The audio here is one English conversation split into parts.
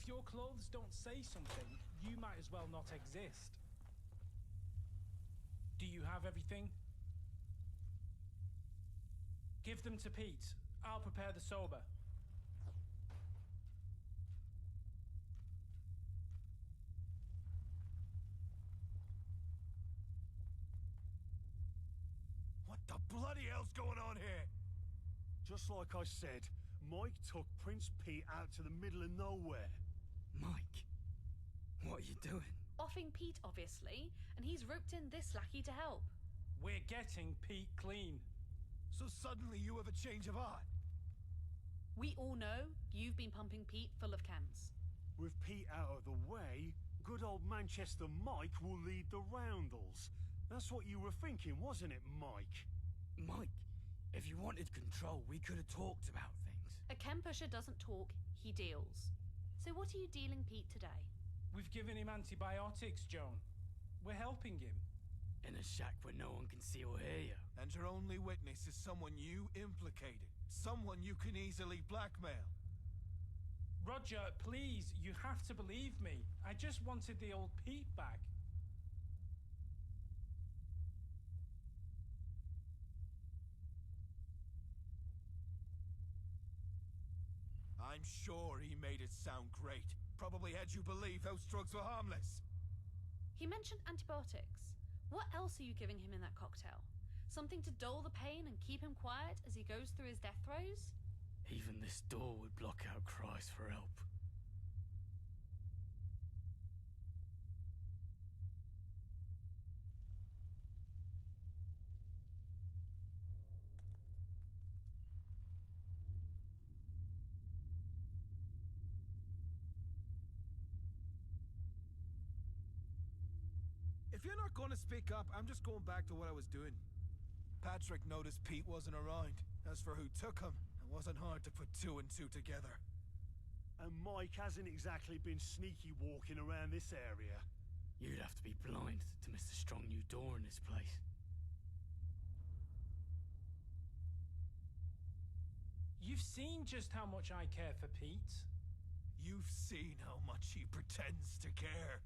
If your clothes don't say something, you might as well not exist. Do you have everything? Give them to Pete. I'll prepare the sober. What the bloody hell's going on here? Just like I said, Mike took Prince Pete out to the middle of nowhere. Mike, what are you doing? Offing Pete, obviously, and he's roped in this lackey to help. We're getting Pete clean. So suddenly you have a change of heart? We all know you've been pumping Pete full of cans. With Pete out of the way, good old Manchester Mike will lead the roundels. That's what you were thinking, wasn't it, Mike? Mike, if you wanted control, we could have talked about things. A Ken pusher doesn't talk, he deals. So what are you dealing Pete today? We've given him antibiotics, Joan. We're helping him. In a shack where no one can see or hear you. And your only witness is someone you implicated. Someone you can easily blackmail. Roger, please, you have to believe me. I just wanted the old Pete back. I'm sure he made it sound great. Probably had you believe those drugs were harmless. He mentioned antibiotics. What else are you giving him in that cocktail? Something to dull the pain and keep him quiet as he goes through his death throes? Even this door would block out cries for help. If you're not going to speak up, I'm just going back to what I was doing. Patrick noticed Pete wasn't around. As for who took him, it wasn't hard to put two and two together. And Mike hasn't exactly been sneaky walking around this area. You'd have to be blind to miss the strong new door in this place. You've seen just how much I care for Pete. You've seen how much he pretends to care.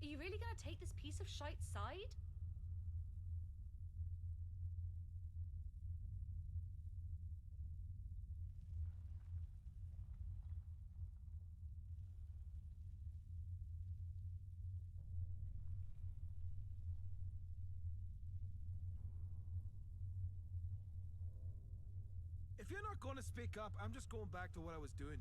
Are you really gonna take this piece of shite's side? If you're not going to speak up, I'm just going back to what I was doing.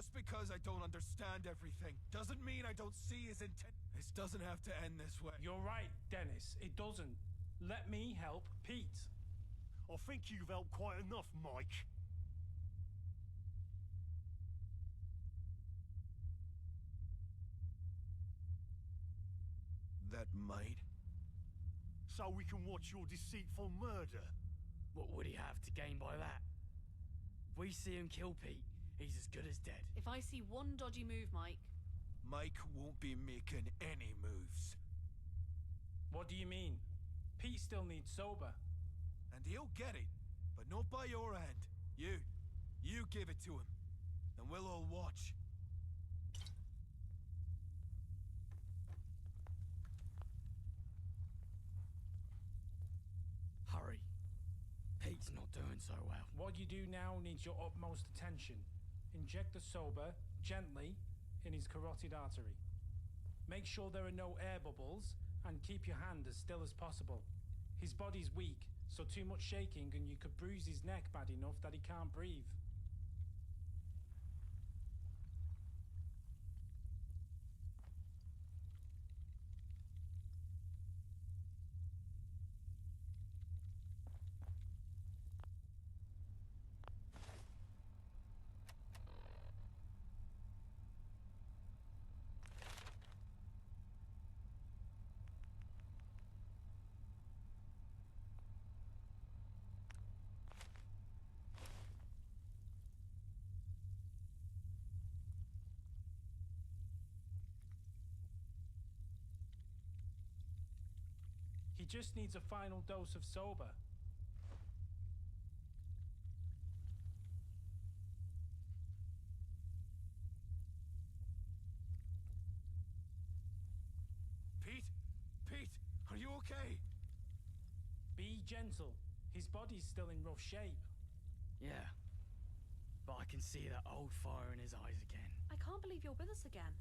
Just because I don't understand everything doesn't mean I don't see his intent. This doesn't have to end this way. You're right, Dennis. It doesn't. Let me help Pete. I think you've helped quite enough, Mike. That might. So we can watch your deceitful murder. What would he have to gain by that? If we see him kill Pete, he's as good as dead. If I see one dodgy move, Mike. Mike won't be making any moves. What do you mean? Pete still needs sober. And he'll get it, but not by your hand. You give it to him, and we'll all watch. Hurry. Pete's not doing so well. What you do now needs your utmost attention. Inject the sober, gently, in his carotid artery. Make sure there are no air bubbles, and keep your hand as still as possible. His body's weak, so too much shaking and you could bruise his neck bad enough that he can't breathe. He just needs a final dose of sober. Pete, are you okay? Be gentle. His body's still in rough shape. Yeah. But I can see that old fire in his eyes again. I can't believe you're with us again.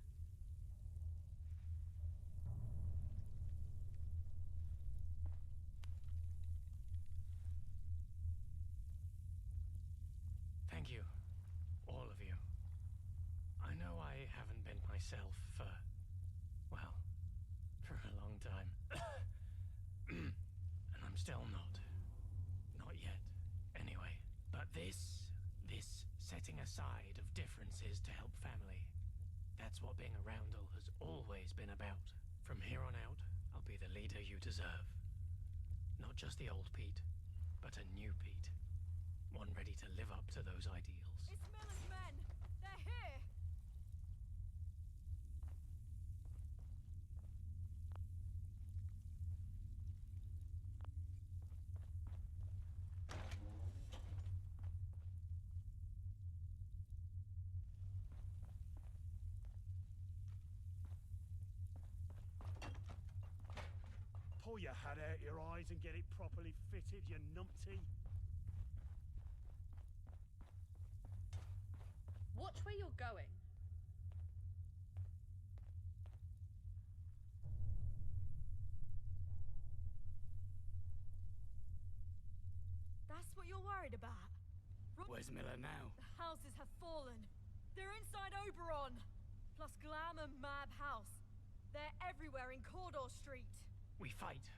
Thank you, all of you. I know I haven't been myself for, well, for a long time. And I'm still not. Not yet, anyway. But this setting aside of differences to help family, that's what being a roundel has always been about. From here on out, I'll be the leader you deserve. Not just the old Pete, but a new Pete. One ready to live up to those ideals. It's Miller's men! They're here! Pull your hat out your eyes and get it properly fitted, you numpty. Watch where you're going. That's what you're worried about? Where's Miller now? The houses have fallen. They're inside Oberon. Plus Glam and Mab House. They're everywhere in Corridor Street. We fight.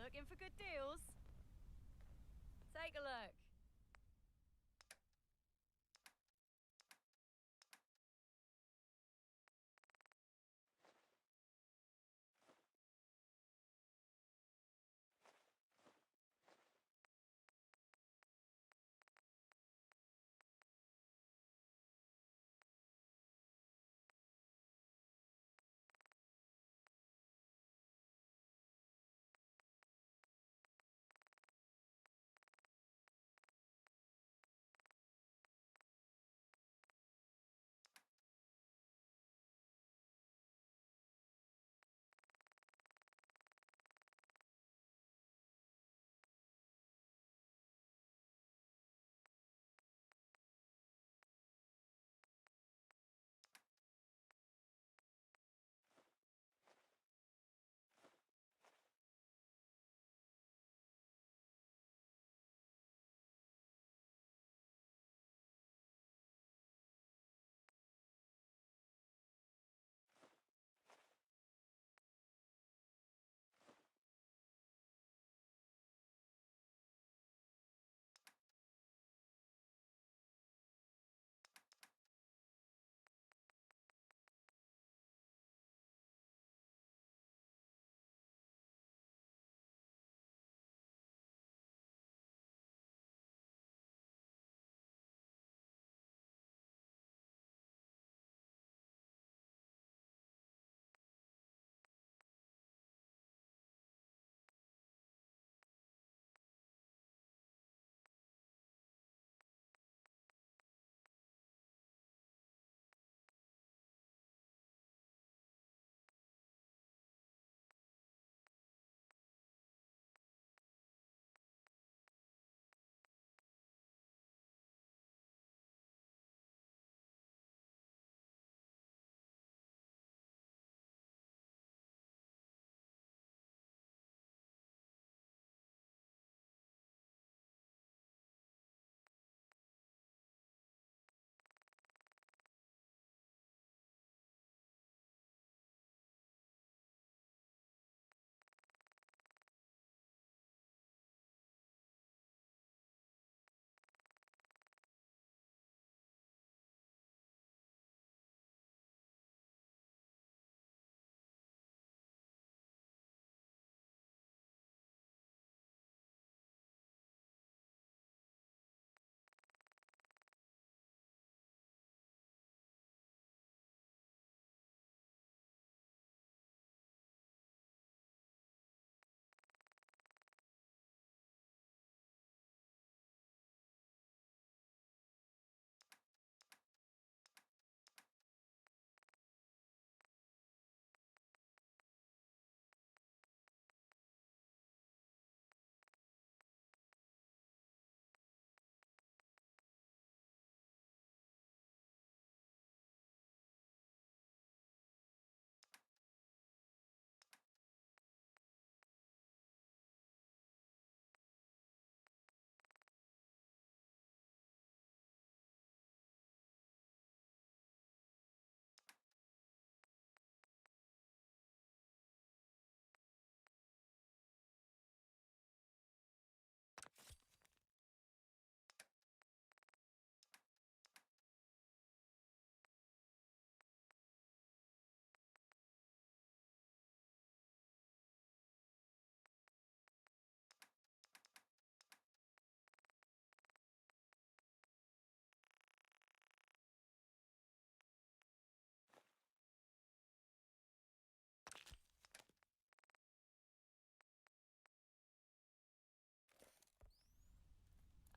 Looking for good deals? Take a look.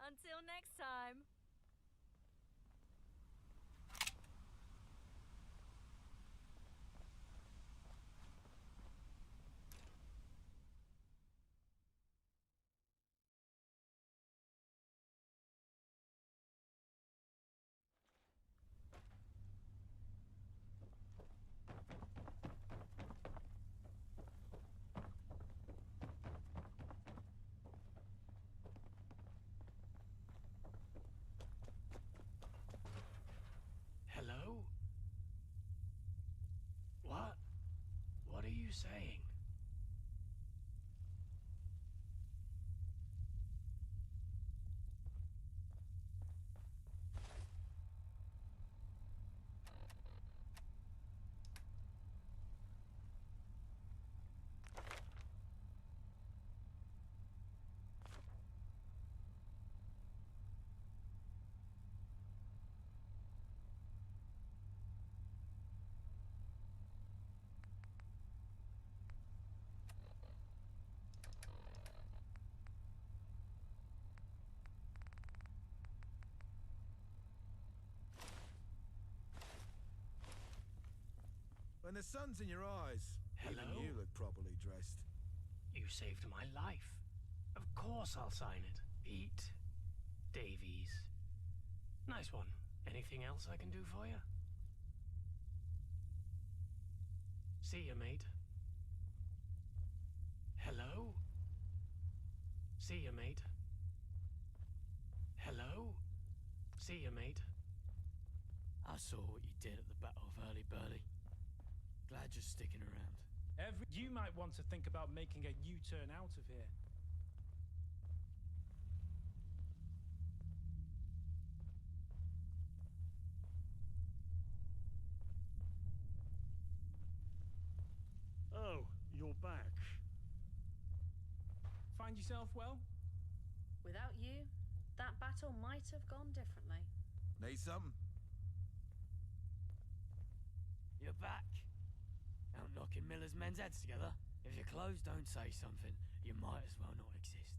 Until next time. And the sun's in your eyes. Hello? Even you look properly dressed. You saved my life. Of course I'll sign it. Pete Davies. Nice one. Anything else I can do for you? See ya, mate. Hello? See ya, mate. Hello? See ya, mate. I saw what you did at the Battle of Hurly Burly. Glad you're sticking around. You might want to think about making a U-turn out of here. Oh, you're back. Find yourself well? Without you, that battle might have gone differently. Need something? You're back. Out knocking Miller's men's heads together. If your clothes don't say something, you might as well not exist.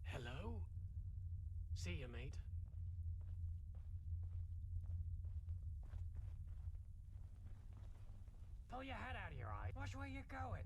Hello? See ya, mate. Pull your head out of your eye. Watch where you're going.